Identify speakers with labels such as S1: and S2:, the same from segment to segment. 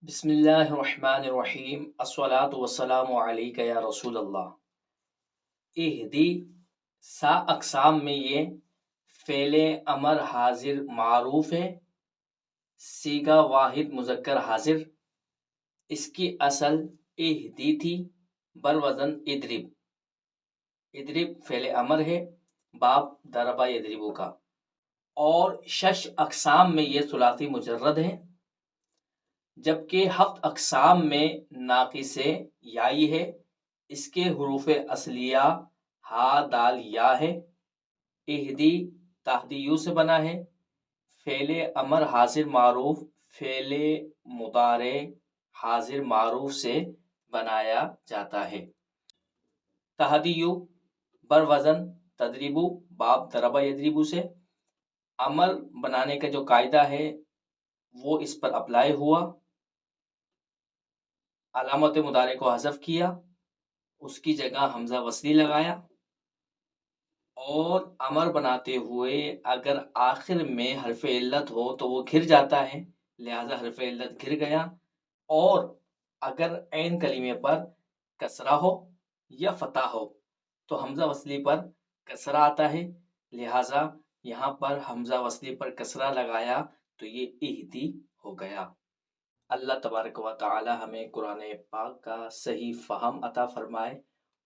S1: بسم اللہ الرحمن الرحیم الصلاۃ والسلام علیک یا رسول اللہ۔ اہدی سا اقسام میں یہ فعل امر حاضر معروف ہے، صیغہ واحد مذکر حاضر۔ اس کی اصل اہدی تھی، بروزن ادرب۔ ادرب فعل امر ہے، باب ضربہ یضربو کا، اور شش اقسام میں یہ ثلاثی مجرد ہے، جبکہ ہفت اقسام میں ناقص یائی ہے۔ اس کے حروف اصلیہ ہا دال یا ہے۔ اہدی تحدی یو سے بنا ہے۔ فعل امر حاضر معروف فعل مضارع حاضر معروف سے بنایا جاتا ہے۔ تحدی یو بروزن تدریبو، باب ضربہ یضربو سے۔ عمل بنانے کا جو قاعدہ ہے وہ اس پر اپلائی ہوا۔ علامت مضارع کو حذف کیا، اس کی جگہ حمزہ وصلی لگایا، اور امر بناتے ہوئے اگر آخر میں حرف علت ہو تو وہ گھر جاتا ہے، لہذا حرف علت گھر گیا، اور اگر عین کلمے پر کسرہ ہو یا فتح ہو تو حمزہ وصلی پر کسرہ آتا ہے، لہذا یہاں پر حمزہ وصلی پر کسرہ لگایا تو یہ اہدی ہو گیا۔ اللہ تبارک و تعالی ہمیں قرآن پاک کا صحیح فہم عطا فرمائے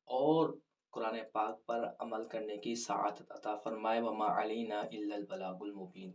S1: اور قرآن پاک پر عمل کرنے کی سعادت عطا فرمائے۔ وما علینا الا البلاغ المبین۔